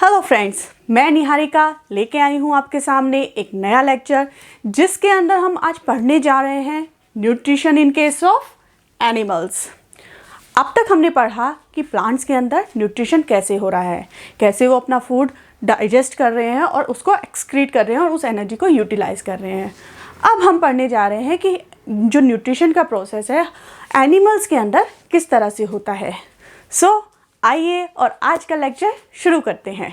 Hello friends, मैं निहारिका लेके आई हूँ आपके सामने एक नया लेक्चर जिसके अंदर हम आज पढ़ने जा रहे हैं nutrition in case of animals. अब तक हमने पढ़ा कि प्लांट्स के अंदर न्यूट्रिशन कैसे हो रहा है, कैसे वो अपना फूड डाइजेस्ट कर रहे हैं और उसको एक्सक्रीट कर रहे हैं और उस एनर्जी को यूटिलाइज कर रहे हैं। अब हम पढ़ने जा रहे हैं कि जो न्यूट्रिशन का प्रोसेस है एनिमल्स के अंदर किस तरह से होता है। आइए और आज का लेक्चर शुरू करते हैं।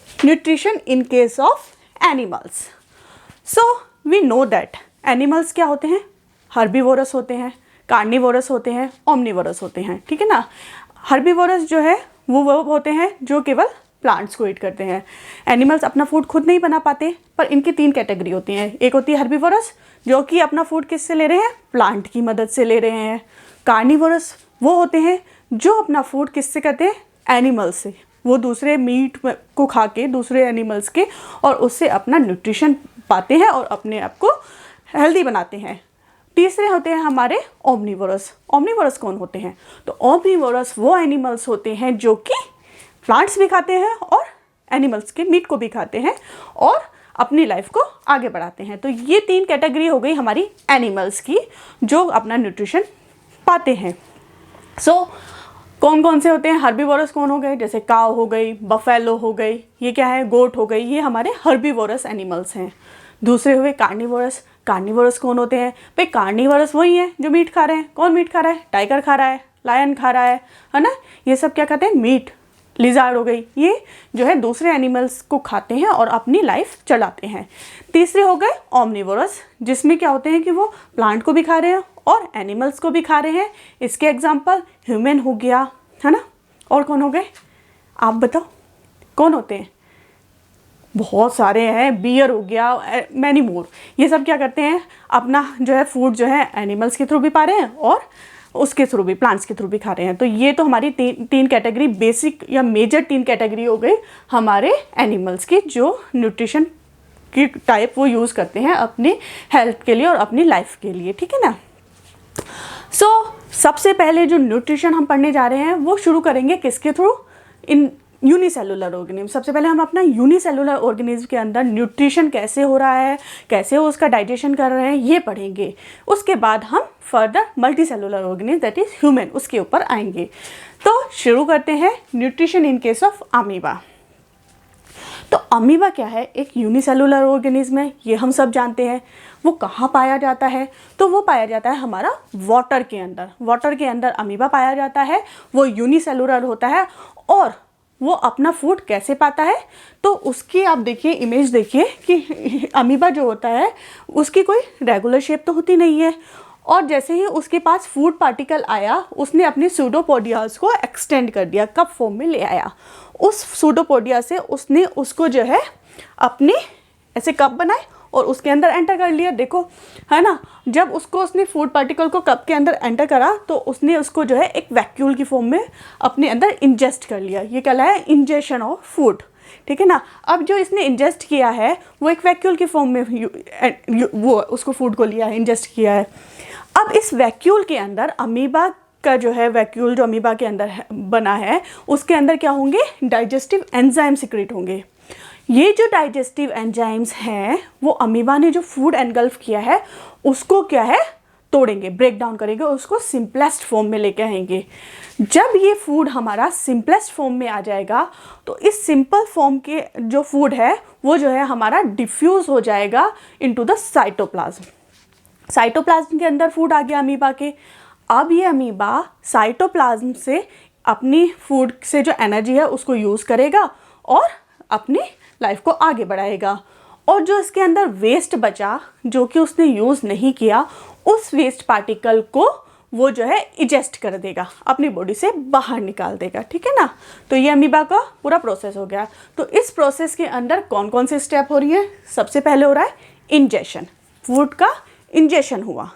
Nutrition in case of animals. We know that animals क्या होते हैं, हर्बीवोरस होते हैं, कार्निवोरस होते हैं, ओमनिवोरस होते हैं, ठीक है ना। हर्बीवोरस जो है वो होते हैं जो केवल प्लांट्स को ईट करते हैं। एनिमल्स अपना फूड खुद नहीं बना पाते, पर इनकी 3 कैटेगरी होती हैं। एक होती है हर्बीवोरस जो कि अपना फूड किससे ले रहे हैं, प्लांट की मदद से ले रहे हैं। कार्निवोरस वो होते हैं जो अपना फूड किससे करते हैं, एनिमल्स से। वो दूसरे मीट को खा के दूसरे एनिमल्स के और उससे अपना न्यूट्रिशन पाते हैं और अपने आप को हेल्दी बनाते हैं। तीसरे होते हैं हमारे ओमनिवोरस। ओमनिवोरस कौन होते हैं, तो ओमनिवोरस वो एनिमल्स होते हैं जो कि प्लांट्स भी खाते हैं और एनिमल्स के मीट को भी खाते हैं और अपनी लाइफ को आगे बढ़ाते हैं। तो ये 3 कैटेगरी हो गई हमारी एनिमल्स की जो अपना न्यूट्रिशन पाते हैं। कौन कौन से होते हैं हर्बीवोरस, कौन हो गए, जैसे काव हो गई, बफेलो हो गई, ये क्या है, गोट हो गई, ये हमारे हर्बीवोरस एनिमल्स हैं। दूसरे हुए कार्निवोरस। कार्निवोरस कौन होते हैं भाई, कार्निवोरस वही है जो मीट खा रहे हैं। कौन मीट खा रहा है, टाइगर खा रहा है, लायन खा रहा है ना। ये सब क्या खाते हैं, मीट। लिजार्ड हो गई, ये जो है दूसरे एनिमल्स को खाते हैं और अपनी लाइफ चलाते हैं। तीसरे हो गए ओमनिवोरस, जिसमें क्या होते हैं कि वो प्लांट को भी खा रहे हैं और एनिमल्स को भी खा रहे हैं। इसके एग्जांपल ह्यूमन हो गया, है ना। और कौन हो गए, आप बताओ कौन होते हैं, बहुत सारे हैं। बियर हो गया, मैनी मोर। ये सब क्या करते हैं, अपना जो है फूड जो है एनिमल्स के थ्रू भी पा रहे हैं और उसके थ्रू भी, प्लांट्स के थ्रू भी खा रहे हैं। तो ये तो हमारी 3 कैटेगरी, बेसिक या मेजर 3 कैटेगरी हो गई हमारे एनिमल्स की, जो न्यूट्रिशन की टाइप वो यूज़ करते हैं अपनी हेल्थ के लिए और अपनी लाइफ के लिए, ठीक है ना। सबसे पहले जो न्यूट्रिशन हम पढ़ने जा रहे हैं वो शुरू करेंगे किसके थ्रू, इन यूनिसेलुलर ऑर्गेनिज्म। सबसे पहले हम अपना यूनिसेलुलर ऑर्गेनिज्म के अंदर न्यूट्रिशन कैसे हो रहा है, कैसे वो उसका डाइजेशन कर रहे हैं, ये पढ़ेंगे। उसके बाद हम further multicellular organism that is human, उसके ऊपर आएंगे। तो शुरू करते हैं nutrition in case of amoeba. तो अमीबा क्या है, एक यूनिसेलुलर ऑर्गेनिज्म है, ये हम सब जानते हैं। वो कहाँ पाया जाता है, तो वो पाया जाता है हमारा वाटर के अंदर। वाटर के अंदर अमीबा पाया जाता है, वो यूनिसेलुलर होता है और वो अपना फूड कैसे पाता है, तो उसकी आप देखिए इमेज देखिए कि अमीबा जो होता है उसकी कोई रेगुलर शेप तो होती नहीं है, और जैसे ही उसके पास फूड पार्टिकल आया उसने अपने सूडोपोडियास को एक्सटेंड कर दिया, कप फॉर्म में ले आया। उस सूडोपोडिया से उसने उसको जो है अपने ऐसे कप बनाए और उसके अंदर एंटर कर लिया, देखो, है ना। जब उसको उसने फूड पार्टिकल को कप के अंदर एंटर करा तो उसने उसको जो है एक वैक्यूल की फॉर्म में अपने अंदर इंजेस्ट कर लिया। ये कहलाया इंजेशन ऑफ फूड, ठीक है ना। अब जो इसने इंजेस्ट किया है वो एक वैक्यूल की फॉर्म में वो उसको फूड को लिया है, इंजेस्ट किया है। अब इस वैक्यूल के अंदर अमीबा का जो है वैक्यूल जो अमीबा के अंदर बना है उसके अंदर क्या होंगे, डाइजेस्टिव एंजाइम सिक्रेट होंगे। ये जो डाइजेस्टिव एंजाइम्स हैं वो अमीबा ने जो फूड एनगल्फ किया है उसको क्या है, तोड़ेंगे, ब्रेक डाउन करेंगे, उसको सिंपलेस्ट फॉर्म में लेके आएंगे। जब ये फूड हमारा सिंपलेस्ट फॉर्म में आ जाएगा तो इस सिंपल फॉर्म के जो फूड है वो जो है हमारा डिफ्यूज़ हो जाएगा इनटू द साइटोप्लाज्म। साइटोप्लाज्म के अंदर फूड आ गया अमीबा के। अब ये अमीबा साइटोप्लाज्म से अपनी फूड से जो एनर्जी है उसको यूज़ करेगा और अपनी लाइफ को आगे बढ़ाएगा। और जो इसके अंदर वेस्ट बचा जो कि उसने यूज़ नहीं किया, उस वेस्ट पार्टिकल को वो जो है इजेस्ट कर देगा, अपनी बॉडी से बाहर निकाल देगा, ठीक है ना। तो ये अमीबा का पूरा प्रोसेस हो गया। तो इस प्रोसेस के अंदर कौन कौन से स्टेप हो रही है, सबसे पहले हो रहा है इंजेशन, फूड का इंजेशन हुआ।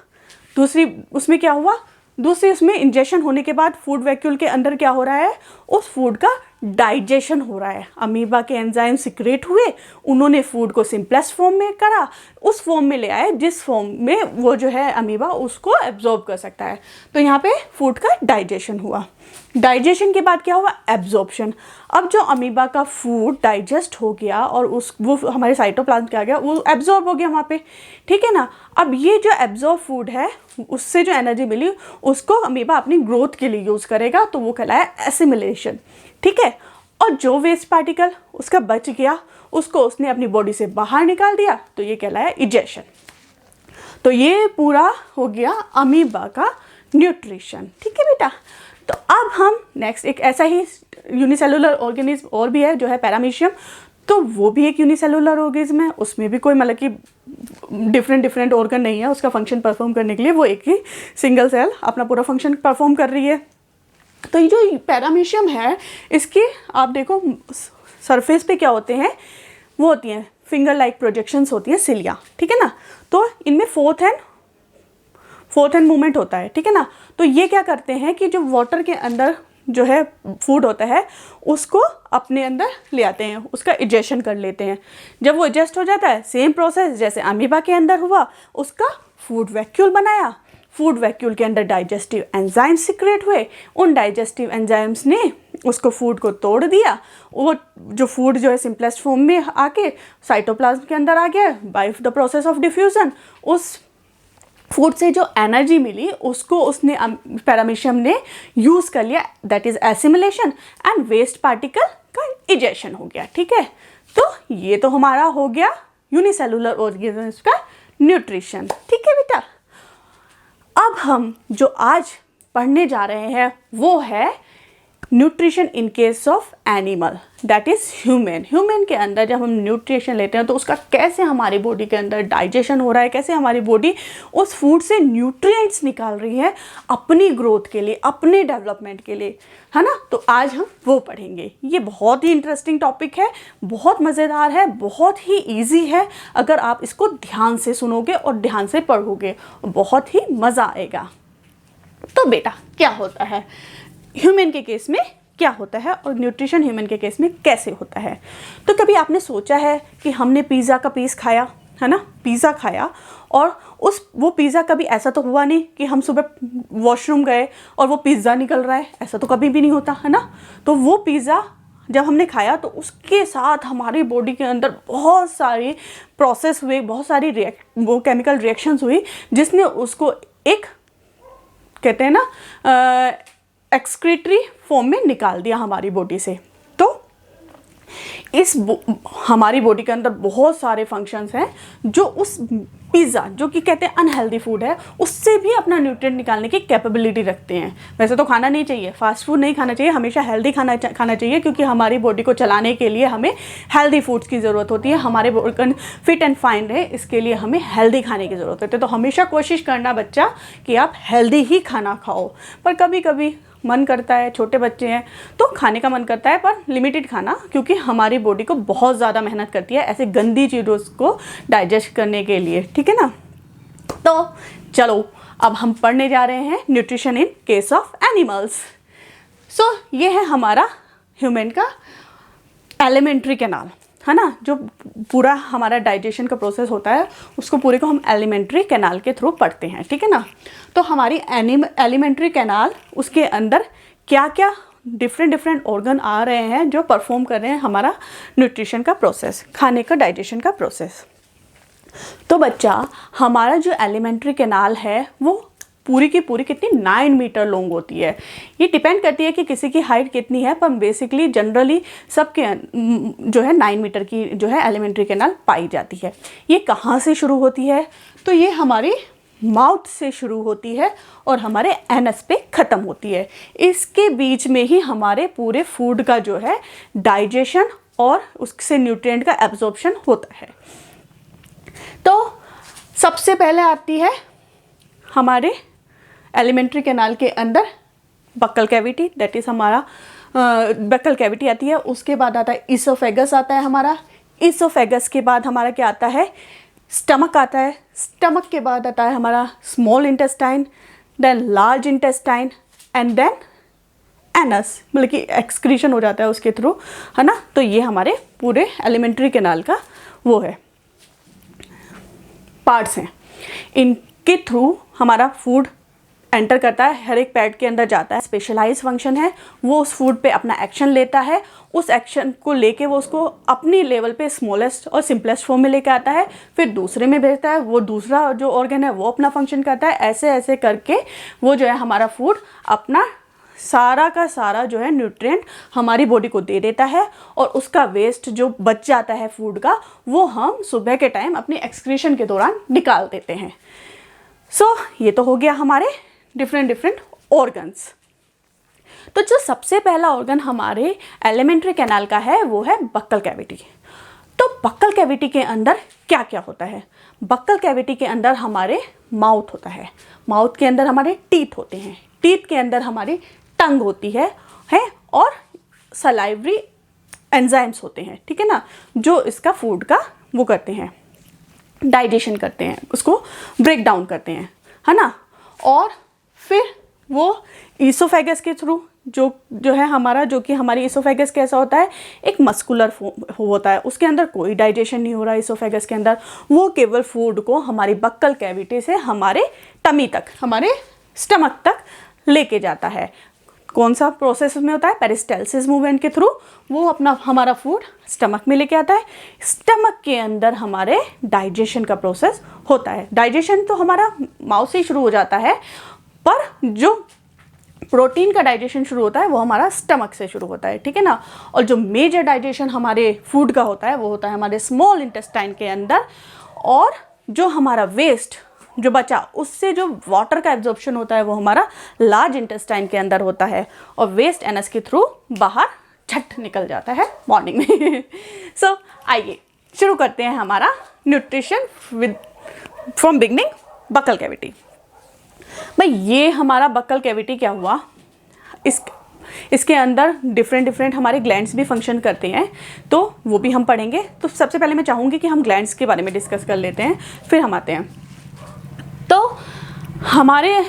दूसरी उसमें क्या हुआ, दूसरी उसमें इंजेशन होने के बाद फूड वैक्यूल के अंदर क्या हो रहा है, उस फूड का डाइजेशन हो रहा है, अमीबा के एंजाइम सिक्रेट हुए, उन्होंने फूड को सिंपलेस्ट फॉर्म में करा, उस फॉर्म में ले आए जिस फॉर्म में वो जो है अमीबा उसको एब्जॉर्ब कर सकता है। तो यहाँ पे फूड का डाइजेशन हुआ। डाइजेशन के बाद क्या हुआ? एब्जॉर्प्शन। अब जो अमीबा का फूड डाइजेस्ट हो गया और वो हमारे साइटोप्लाज्म क्या गया, वो एब्जॉर्ब हो गया वहाँ पे, ठीक है ना। अब ये जो एब्जॉर्ब फूड है उससे जो एनर्जी मिली उसको अमीबा अपनी ग्रोथ के लिए यूज़ करेगा, तो वो कहलाया एसिमिलेशन, ठीक है। और जो वेस्ट पार्टिकल उसका बच गया उसको उसने अपनी बॉडी से बाहर निकाल दिया, तो ये कहलाया इजेशन। तो ये पूरा हो गया अमीबा का न्यूट्रिशन, ठीक है बेटा। तो अब हम नेक्स्ट एक ऐसा ही यूनिसेलुलर ऑर्गेनिज्म और भी है जो है पैरामीशियम। तो वो भी एक यूनिसेलुलर ऑर्गेनिज्म है, उसमें भी कोई मतलब कि डिफरेंट ऑर्गन नहीं है उसका फंक्शन परफॉर्म करने के लिए, वो एक ही सिंगल सेल अपना पूरा फंक्शन परफॉर्म कर रही है। तो ये जो पैरामीशियम है इसकी आप देखो सरफेस पे क्या होते हैं, वो होती हैं फिंगर लाइक प्रोजेक्शंस होती हैं, सिलिया, ठीक है ना। तो इनमें फोर्थ हैंड मूवमेंट होता है, ठीक है ना। तो ये क्या करते हैं कि जो वाटर के अंदर जो है फूड होता है उसको अपने अंदर ले आते हैं, उसका इजेशन कर लेते हैं। जब वो इजेस्ट हो जाता है, सेम प्रोसेस जैसे अमीबा के अंदर हुआ, उसका फूड वैक्यूल बनाया, फूड वैक्यूल के अंदर डाइजेस्टिव एंजाइम्स सिक्रेट हुए, उन डाइजेस्टिव एंजाइम्स ने उसको फूड को तोड़ दिया, वो जो फूड जो है सिंपलेस्ट फॉर्म में आके साइटोप्लाज्म के अंदर आ गया by the process of diffusion. उस फूड से जो एनर्जी मिली उसको उसने पैरामीशियम ने यूज़ कर लिया, that is assimilation, and waste particle का इजेशन हो गया, ठीक है। तो ये तो हमारा हो गया यूनिसेलुलर ऑर्गेनिज्म का न्यूट्रिशन, ठीक है बेटा। अब हम जो आज पढ़ने जा रहे हैं वो है nutrition in case of animal, that is human. Human के अंदर जब हम न्यूट्रिशन लेते हैं तो उसका कैसे हमारी बॉडी के अंदर डाइजेशन हो रहा है, कैसे हमारी बॉडी उस फूड से न्यूट्रिएंट्स निकाल रही है अपनी ग्रोथ के लिए, अपने डेवलपमेंट के लिए, है ना। तो आज हम वो पढ़ेंगे। ये बहुत ही इंटरेस्टिंग टॉपिक है, बहुत मज़ेदार है, बहुत ही ईजी है। अगर आप इसको ध्यान से सुनोगे और ध्यान से पढ़ोगे बहुत ही मज़ा आएगा। तो बेटा क्या होता है ह्यूमन के केस में, क्या होता है और न्यूट्रिशन ह्यूमन के केस में कैसे होता है। तो कभी आपने सोचा है कि हमने पिज़्ज़ा का पीस खाया, है ना, पिज़्ज़ा खाया और वो पिज़्ज़ा कभी ऐसा तो हुआ नहीं कि हम सुबह वॉशरूम गए और वो पिज़्ज़ा निकल रहा है, ऐसा तो कभी भी नहीं होता, है ना। तो वो पिज़्ज़ा जब हमने खाया तो उसके साथ हमारी बॉडी के अंदर बहुत सारी प्रोसेस हुए, बहुत सारी वो केमिकल रिएक्शंस हुई जिसने उसको एक कहते हैं ना एक्सक्रीटरी फॉर्म में निकाल दिया हमारी बॉडी से। तो हमारी बॉडी के अंदर बहुत सारे फंक्शंस हैं जो उस पिज़्ज़ा जो कि कहते हैं अनहेल्दी फूड है उससे भी अपना न्यूट्रिएंट निकालने की कैपेबिलिटी रखते हैं। वैसे तो खाना नहीं चाहिए, फास्ट फूड नहीं खाना चाहिए, हमेशा हेल्दी खाना चाहिए क्योंकि हमारी बॉडी को चलाने के लिए हमें हेल्दी फूड्स की ज़रूरत होती है। हमारे बॉडी फिट एंड फाइन रहे इसके लिए हमें हेल्दी खाने की ज़रूरत होती है। तो हमेशा कोशिश करना बच्चा कि आप हेल्दी ही खाना खाओ, पर कभी कभी मन करता है, छोटे बच्चे हैं तो खाने का मन करता है, पर लिमिटेड खाना, क्योंकि हमारी बॉडी को बहुत ज़्यादा मेहनत करती है ऐसे गंदी चीज़ों को डाइजेस्ट करने के लिए, ठीक है ना। तो चलो अब हम पढ़ने जा रहे हैं nutrition in case of animals. So ये है हमारा ह्यूमन का एलिमेंट्री कैनाल, है ना, जो पूरा हमारा डाइजेशन का प्रोसेस होता है उसको पूरे को हम एलिमेंट्री कैनाल के थ्रू पढ़ते हैं, ठीक है ना। तो हमारी एलिमेंट्री कैनाल उसके अंदर क्या क्या डिफरेंट ऑर्गन आ रहे हैं जो परफॉर्म कर रहे हैं हमारा न्यूट्रिशन का प्रोसेस, खाने का डाइजेशन का प्रोसेस। तो बच्चा हमारा जो एलिमेंट्री कैनाल है वो पूरी की पूरी कितनी 9 मीटर लॉन्ग होती है। ये डिपेंड करती है कि किसी की हाइट कितनी है, पर बेसिकली जनरली सबके जो है 9 मीटर की जो है एलिमेंट्री कैनाल पाई जाती है। ये कहाँ से शुरू होती है? तो ये हमारी माउथ से शुरू होती है और हमारे एनस पे ख़त्म होती है। इसके बीच में ही हमारे पूरे फूड का जो है डाइजेशन और उससे न्यूट्रिएंट का एब्जॉर्प्शन होता है। तो सबसे पहले आती है हमारे एलिमेंट्री कैनाल के अंदर बक्कल कैविटी, दैट इज़ हमारा बक्कल कैविटी आती है। उसके बाद आता है ईसोफेगस आता है हमारा। ईसोफेगस के बाद हमारा क्या आता है? स्टमक आता है। स्टमक के बाद आता है हमारा small intestine, then large intestine and then anus, मतलब कि एक्सक्रीशन हो जाता है उसके थ्रू, है ना। तो ये हमारे पूरे एलिमेंट्री कैनाल का वो है, पार्ट्स हैं। इनके थ्रू हमारा फूड एंटर करता है, हर एक पैड के अंदर जाता है। स्पेशलाइज फंक्शन है, वो उस फूड पे अपना एक्शन लेता है, उस एक्शन को लेके वो उसको अपनी लेवल पे स्मॉलेस्ट और सिंपलेस्ट फॉर्म में लेके आता है, फिर दूसरे में भेजता है, वो दूसरा जो ऑर्गन है वो अपना फंक्शन करता है। ऐसे ऐसे करके वो जो है हमारा फूड अपना सारा का सारा जो है न्यूट्रिएंट हमारी बॉडी को दे देता है, और उसका वेस्ट जो बच जाता है फूड का, वो हम सुबह के टाइम अपनी एक्सक्रीशन के दौरान निकाल देते हैं। सो ये तो हो गया हमारे डिफरेंट ऑर्गन्स। तो जो सबसे पहला ऑर्गन हमारे एलिमेंट्री कैनाल का है वो है बक्कल कैविटी। तो बक्कल कैविटी के अंदर क्या क्या होता है? बक्कल कैविटी के अंदर हमारे माउथ होता है, माउथ के अंदर हमारे टीथ होते हैं, टीथ के अंदर हमारी टंग होती है और सलाइवरी एंजाइम्स होते हैं, ठीक है ना, जो इसका फूड का वो करते हैं, डाइजेशन करते हैं, उसको ब्रेक डाउन करते हैं, है ना। और फिर वो ईसोफेगस के थ्रू जो है हमारा, जो कि हमारी ईसोफेगस कैसा होता है, एक मस्कुलर होता है, उसके अंदर कोई डाइजेशन नहीं हो रहा है ईसोफेगस के अंदर, वो केवल फूड को हमारी बक्कल कैविटी से हमारे टमी तक, हमारे स्टमक तक लेके जाता है। कौन सा प्रोसेस में होता है? पेरिस्टालसिस मूवमेंट के थ्रू वो अपना हमारा फूड स्टमक में लेके आता है। स्टमक के अंदर हमारे डाइजेशन का प्रोसेस होता है। डाइजेशन तो हमारा माउथ से ही शुरू हो जाता है, पर जो प्रोटीन का डाइजेशन शुरू होता है वो हमारा स्टमक से शुरू होता है, ठीक है ना। और जो मेजर डाइजेशन हमारे फूड का होता है वो होता है हमारे स्मॉल इंटेस्टाइन के अंदर, और जो हमारा वेस्ट जो बचा उससे जो वाटर का एब्जॉर्प्शन होता है वो हमारा लार्ज इंटेस्टाइन के अंदर होता है, और वेस्ट एनस के थ्रू बाहर झट निकल जाता है मॉर्निंग में। सो आइए शुरू करते हैं हमारा nutrition with from beginning buccal cavity. भाई ये हमारा बक्कल कैविटी क्या हुआ, इसके अंदर डिफरेंट हमारे ग्लैंड्स भी फंक्शन करते हैं, तो वो भी हम पढ़ेंगे। तो सबसे पहले मैं चाहूँगी कि हम ग्लैंड्स के बारे में डिस्कस कर लेते हैं, फिर हम आते हैं। तो हमारे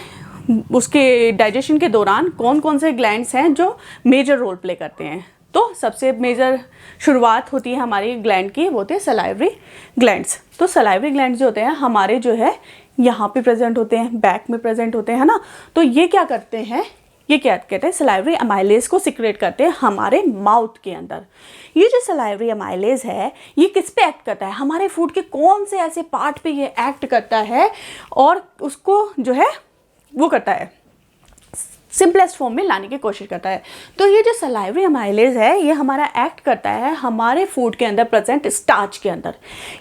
उसके डाइजेशन के दौरान कौन कौन से ग्लैंड्स हैं जो मेजर रोल प्ले करते हैं? तो सबसे मेजर शुरुआत होती है हमारी ग्लैंड की, वो होते हैं सलाइवरी ग्लैंड्स। तो सलाइवरी ग्लैंड्स जो होते हैं हमारे जो है यहाँ पे प्रेजेंट होते हैं, बैक में प्रेजेंट होते हैं, है ना। तो ये क्या करते हैं, ये क्या कहते हैं, सलाइवरी अमाइलेज को सिक्रेट करते हैं हमारे माउथ के अंदर। ये जो सलाइवरी अमाइलेज है ये किस पे एक्ट करता है, हमारे फूड के कौन से ऐसे पार्ट पे ये एक्ट करता है और उसको जो है वो करता है सिंपलेस्ट फॉर्म में लाने की कोशिश करता है। तो ये जो सलाइवरी अमाइलेज है ये हमारा एक्ट करता है हमारे फूड के अंदर प्रेजेंट स्टार्च के अंदर।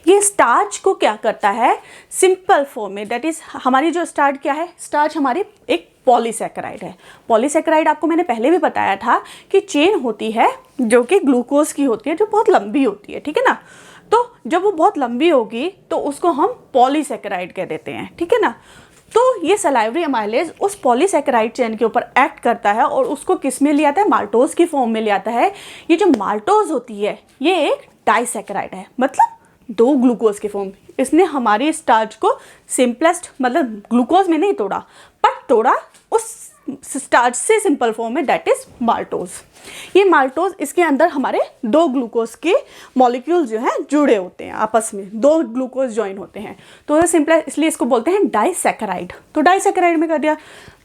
ये स्टार्च को क्या करता है सिंपल फॉर्म में, दैट इज हमारी जो स्टार्च क्या है, स्टार्च हमारी एक पॉलीसैकेराइड है। पॉलीसैकेराइड आपको मैंने पहले भी बताया था कि चेन होती है जो कि ग्लूकोज की होती है, जो बहुत लंबी होती है, ठीक है ना। तो जब वो बहुत लंबी होगी तो उसको हम पॉलीसैकेराइड कह देते हैं, ठीक है ना। तो ये सलाइवरी अमाइलेज उस पॉलीसैकेराइड चेन के ऊपर एक्ट करता है और उसको किस में ले आता है, माल्टोज की फॉर्म में ले आता है। ये जो माल्टोज होती है ये एक डाइसैकेराइड है, मतलब 2 ग्लूकोज की फॉर्म। इसने हमारी स्टार्च को सिंपलेस्ट मतलब ग्लूकोज में नहीं तोड़ा, पर तोड़ा उस स्टार्च से सिंपल फॉर्म में, दैट इज माल्टोज। ये माल्टोज इसके अंदर हमारे 2 ग्लूकोज के मॉलिक्यूल जो हैं जुड़े होते हैं, आपस में 2 ग्लूकोज ज्वाइन होते हैं, तो सिंपल इसलिए इसको बोलते हैं डाइसैकेराइड। तो डाइसैकेराइड में कर दिया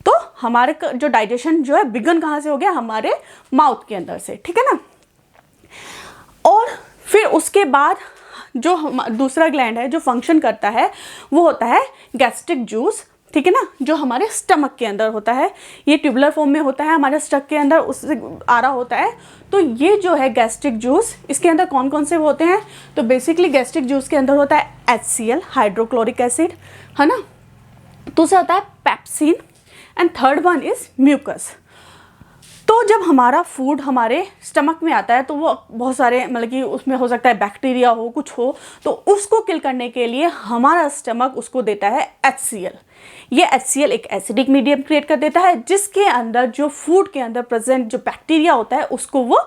तो हमारे जो डाइजेशन जो है बिगन कहाँ से हो गया, हमारे माउथ के अंदर से, ठीक है ना। और फिर उसके बाद जो दूसरा ग्लैंड है जो फंक्शन करता है वो होता है गैस्ट्रिक जूस, ठीक है ना, जो हमारे स्टमक के अंदर होता है। ये ट्यूबुलर फॉर्म में होता है हमारे स्टमक के अंदर, उससे आ रहा होता है। तो ये जो है गैस्ट्रिक जूस, इसके अंदर कौन कौन से होते हैं, तो बेसिकली गैस्ट्रिक जूस के अंदर होता है HCl हाइड्रोक्लोरिक एसिड, है ना। दूसरा होता है pepsin and third one is mucus. तो जब हमारा फूड हमारे स्टमक में आता है तो वो बहुत सारे मतलब कि उसमें हो सकता है बैक्टीरिया हो, कुछ हो, तो उसको किल करने के लिए हमारा स्टमक उसको देता है HCl। ये HCl एक एसिडिक मीडियम क्रिएट कर देता है जिसके अंदर जो फूड के अंदर प्रेजेंट जो बैक्टीरिया होता है उसको वो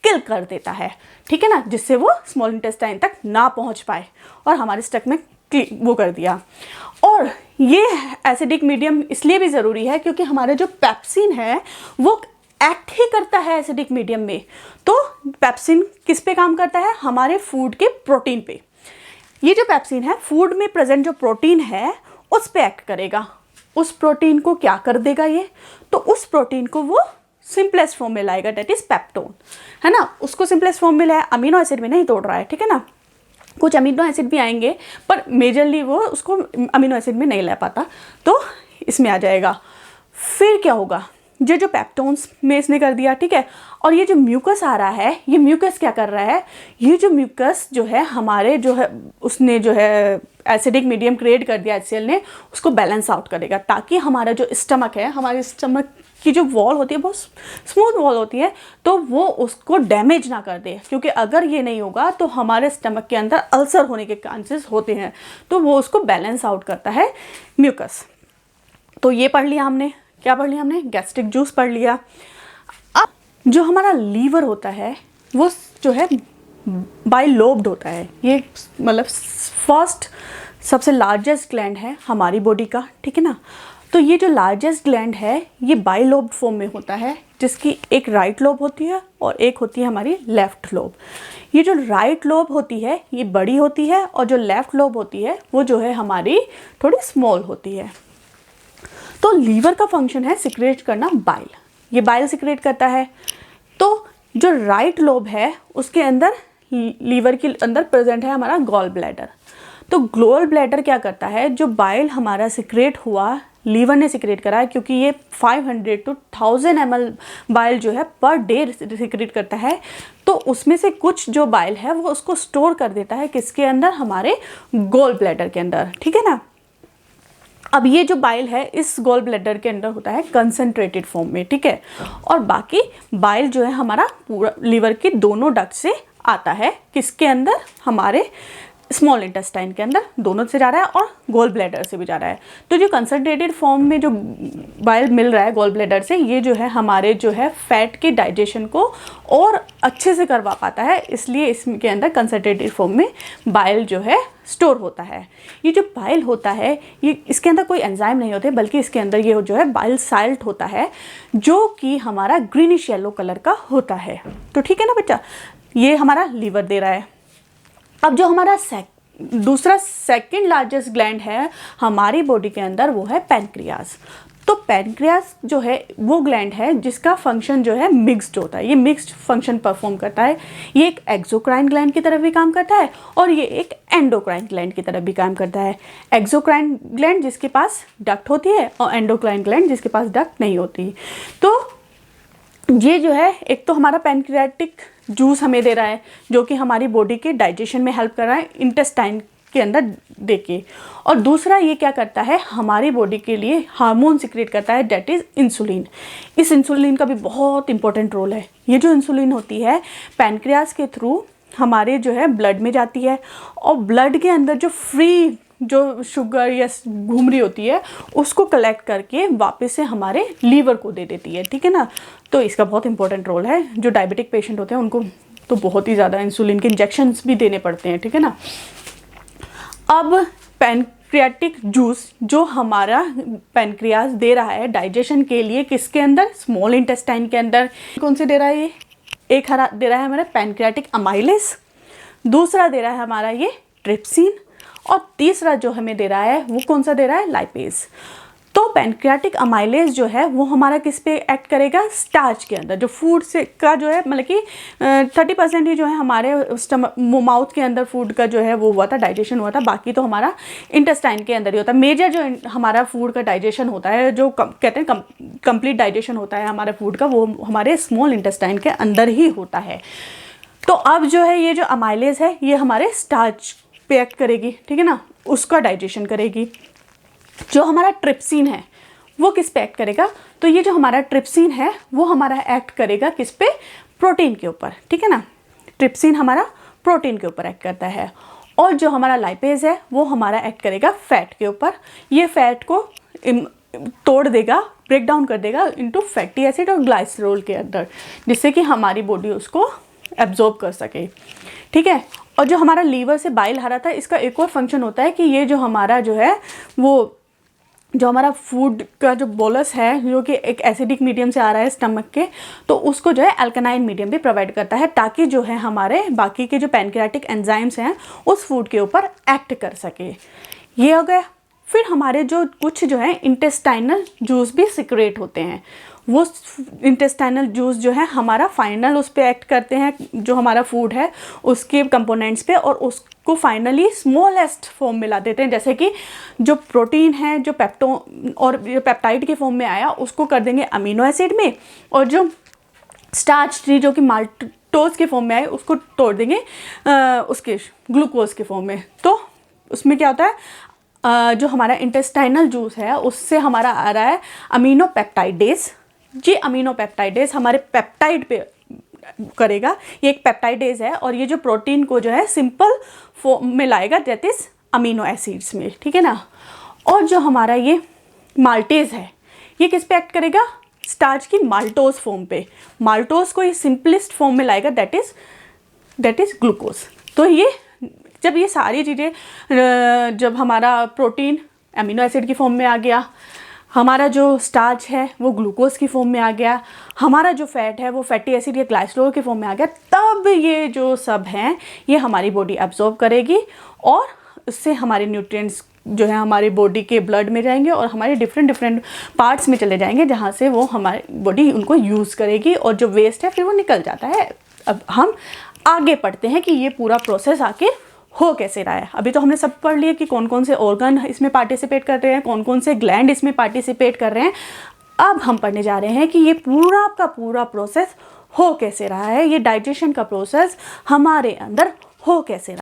किल कर देता है, ठीक है ना, जिससे वो स्मॉल इंटेस्टाइन तक ना पहुंच पाए और हमारे स्टमक में वो कर दिया। और ये एसिडिक मीडियम इसलिए भी ज़रूरी है क्योंकि हमारे जो पेप्सिन है वो एक्ट ही करता है एसिडिक मीडियम में। तो पेप्सिन किस पे काम करता है? हमारे फूड के प्रोटीन पे। ये जो पेप्सिन है फूड में प्रेजेंट जो प्रोटीन है उस पे एक्ट करेगा। उस प्रोटीन को क्या कर देगा ये? तो उस प्रोटीन को वो सिंपलेस्ट फॉर्म में लाएगा, दैट इज पेप्टोन, है ना। उसको सिंपलेस्ट फॉर्म में लाया, अमीनो एसिड में नहीं तोड़ रहा है, ठीक है ना। कुछ अमीनो एसिड भी आएंगे पर मेजरली वो उसको अमीनो एसिड में नहीं ला पाता, तो इसमें आ जाएगा। फिर क्या होगा? ये जो पेप्टोन्स में इसने कर दिया, ठीक है। और ये जो म्यूकस आ रहा है, ये म्यूकस क्या कर रहा है? ये जो म्यूकस जो है हमारे जो है उसने जो है एसिडिक मीडियम क्रिएट कर दिया HCl ने, उसको बैलेंस आउट करेगा, ताकि हमारा जो स्टमक है, हमारे स्टमक की जो वॉल होती है बहुत स्मूथ वॉल होती है, तो वो उसको डैमेज ना कर दे। क्योंकि अगर ये नहीं होगा तो हमारे स्टमक के अंदर अल्सर होने के चांसेस होते हैं, तो वो उसको बैलेंस आउट करता है म्यूकस। तो ये पढ़ लिया हमने। क्या पढ़ लिया हमने? गैस्ट्रिक जूस पढ़ लिया। अब जो हमारा लीवर होता है वो जो है बाइलोब्ड होता है। ये मतलब फर्स्ट सबसे लार्जेस्ट ग्लैंड है हमारी बॉडी का, ठीक है ना। तो ये जो लार्जेस्ट ग्लैंड है ये बाइलोब्ड फॉर्म में होता है, जिसकी एक राइट लोब होती है और एक होती है हमारी लेफ्ट लोब। ये जो राइट लोब होती है ये बड़ी होती है, और जो लेफ्ट लोब होती है वो जो है हमारी थोड़ी स्मॉल होती है। तो लीवर का फंक्शन है सिक्रेट करना बाइल। ये बाइल सिक्रेट करता है। तो जो राइट लोब है उसके अंदर, लीवर के अंदर प्रेजेंट है हमारा गॉल ब्लैडर। तो गॉल ब्लैडर क्या करता है? जो बाइल हमारा सिक्रेट हुआ, लीवर ने सिक्रेट करा है, क्योंकि ये 500 to 1000 ml बाइल जो है पर डे सिक्रेट करता है। तो उसमें से कुछ जो बाइल है वो उसको स्टोर कर देता है किसके अंदर? हमारे गॉल ब्लैडर के अंदर, ठीक है ना। अब ये जो बाइल है इस गॉल ब्लैडर के अंदर होता है कंसंट्रेटेड फॉर्म में, ठीक है। और बाकी बाइल जो है हमारा पूरा लीवर के दोनों डक्ट से आता है, किसके अंदर? हमारे स्मॉल इंटेस्टाइन के अंदर, दोनों से जा रहा है और गॉल ब्लैडर से भी जा रहा है। तो जो कंसंट्रेटेड फॉर्म में जो बाइल मिल रहा है गॉल ब्लैडर से, ये जो है हमारे जो है फैट के डाइजेशन को और अच्छे से करवा पाता है, इसलिए इसके अंदर कंसंट्रेटेड फॉर्म में बाइल जो है स्टोर होता है। ये जो बाइल होता है ये इसके अंदर कोई एंजाइम नहीं होते, बल्कि इसके अंदर ये जो है बाइल साल्ट होता है, जो कि हमारा ग्रीनिश येलो कलर का होता है। तो ठीक है ना बच्चा, ये हमारा लीवर दे रहा है। अब जो हमारा दूसरा सेकंड लार्जेस्ट ग्लैंड है हमारी बॉडी के अंदर वो है पैनक्रियाज। तो पैनक्रियाज जो है वो ग्लैंड है जिसका फंक्शन जो है मिक्स्ड होता है। ये मिक्स्ड फंक्शन परफॉर्म करता है। ये एक एक्सोक्राइन ग्लैंड की तरफ भी काम करता है और ये एक एंडोक्राइन ग्लैंड की तरफ भी काम करता है। एक्सोक्राइन ग्लैंड जिसके पास डक्ट होती है और एंडोक्राइन ग्लैंड जिसके पास डक्ट नहीं होती। तो ये जो है एक तो हमारा पैनक्रियाटिक जूस हमें दे रहा है जो कि हमारी बॉडी के डाइजेशन में हेल्प कर रहा है इंटेस्टाइन के अंदर देके, और दूसरा ये क्या करता है हमारी बॉडी के लिए हार्मोन सिक्रेट करता है, दैट इज इंसुलिन। इस इंसुलिन का भी बहुत इंपॉर्टेंट रोल है। ये जो इंसुलिन होती है पैनक्रियाज के थ्रू हमारे जो है ब्लड में जाती है, और ब्लड के अंदर जो फ्री जो शुगर या घूम रही होती है उसको कलेक्ट करके वापस से हमारे लीवर को दे देती है, ठीक है ना। तो इसका बहुत इंपॉर्टेंट रोल है। जो डायबिटिक पेशेंट होते हैं उनको तो बहुत ही ज़्यादा इंसुलिन के इंजेक्शन्स भी देने पड़ते हैं, ठीक है ना। अब पैनक्रियाटिक जूस जो हमारा पैनक्रियाज दे रहा है डाइजेशन के लिए किसके अंदर? स्मॉल इंटेस्टाइन के अंदर। कौन से दे रहा है ये? एक हरा दे रहा है हमारा पैनक्रियाटिक अमाइलेज, दूसरा दे रहा है हमारा ये ट्रिप्सिन, और तीसरा जो हमें दे रहा है वो कौन सा दे रहा है? लाइपेज। तो पैनक्रियाटिक अमाइलेज जो है वो हमारा किस पे एक्ट करेगा? स्टार्च के अंदर। जो फूड से का जो है मतलब कि 30% ही जो है हमारे माउथ के अंदर फूड का जो है वो हुआ था, डाइजेशन हुआ था, बाकी तो हमारा इंटेस्टाइन के अंदर ही होता है। मेजर जो हमारा फूड का डाइजेशन होता है, जो कहते हैं कंप्लीट डाइजेशन होता है हमारे फूड का, वो हमारे स्मॉल इंटेस्टाइन के अंदर ही होता है। तो अब जो है ये जो अमाइलेज है ये हमारे स्टार्च पे एक्ट करेगी, ठीक है ना, उसका डाइजेशन करेगी। जो हमारा ट्रिप्सिन है वो किस पे एक्ट करेगा? तो ये जो हमारा ट्रिप्सिन है वो हमारा एक्ट करेगा किस पे? प्रोटीन के ऊपर, ठीक है ना। ट्रिप्सिन हमारा प्रोटीन के ऊपर एक्ट करता है, और जो हमारा लाइपेज है वो हमारा एक्ट करेगा फैट के ऊपर। ये फैट को तोड़ देगा, ब्रेक डाउन कर देगा इनटू फैटी एसिड और ग्लाइसरोल के अंदर, जिससे कि हमारी बॉडी उसको एब्जॉर्ब कर सके, ठीक है। और जो हमारा लीवर से बाइल आ रहा था इसका एक और फंक्शन होता है कि ये जो हमारा जो है वो जो हमारा फूड का जो बोलस है, जो कि एक एसिडिक मीडियम से आ रहा है स्टमक के, तो उसको जो है अल्कनाइन मीडियम भी प्रोवाइड करता है, ताकि जो है हमारे बाकी के जो पैनक्रियाटिक एंजाइम्स हैं उस फूड के ऊपर एक्ट कर सके। ये हो गया। फिर हमारे जो कुछ जो है इंटेस्टाइनल जूस भी सिक्रेट होते हैं। वो इंटेस्टाइनल जूस जो है हमारा फाइनल उस पर एक्ट करते हैं, जो हमारा फूड है उसके कंपोनेंट्स पे, और उसको फाइनली स्मॉलेस्ट फॉर्म में ला देते हैं। जैसे कि जो प्रोटीन है, जो और पेप्टाइड के फॉर्म में आया, उसको कर देंगे अमीनो एसिड में, और जो स्टार्च थी जो कि माल्टोज के फॉर्म में आए, उसको तोड़ देंगे उसके ग्लूकोज के फॉर्म में। तो उसमें क्या होता है, जो हमारा इंटेस्टाइनल जूस है उससे हमारा आ रहा है अमीनो पेप्टाइडेज। जी अमीनो पेप्टाइडेज हमारे पेप्टाइड पे करेगा, ये एक पेप्टाइडेज है, और ये जो प्रोटीन को जो है सिंपल फॉर्म में लाएगा, दैट इज अमीनो एसिड्स में, ठीक है ना। और जो हमारा ये माल्टेज है, ये किस पे एक्ट करेगा, स्टार्च की माल्टोज फॉर्म पे। माल्टोज को ये सिंपलेस्ट फॉर्म में लाएगा, दैट इज ग्लूकोज। तो ये जब ये सारी चीज़ें, जब हमारा प्रोटीन अमीनो एसिड की फॉर्म में आ गया, हमारा जो स्टार्च है वो ग्लूकोज की फॉर्म में आ गया, हमारा जो फैट है वो फैटी एसिड या ग्लाइसोल के फॉर्म में आ गया, तब ये जो सब हैं ये हमारी बॉडी एब्जॉर्ब करेगी, और उससे हमारे न्यूट्रिएंट्स जो है हमारी बॉडी के ब्लड में जाएंगे और हमारे डिफरेंट पार्ट्स में चले जाएंगे, जहाँ से वो हमारी बॉडी उनको यूज़ करेगी, और जो वेस्ट है फिर वो निकल जाता है। अब हम आगे पढ़ते हैं कि ये पूरा प्रोसेस आके हो कैसे रहा है। अभी तो हमने सब पढ़ लिया कि कौन कौन से ऑर्गन इसमें पार्टिसिपेट कर रहे हैं, कौन कौन से ग्लैंड इसमें पार्टिसिपेट कर रहे हैं। अब हम पढ़ने जा रहे हैं कि ये पूरा का पूरा प्रोसेस हो कैसे रहा है, ये डाइजेशन का प्रोसेस हमारे अंदर हो कैसे रहा है।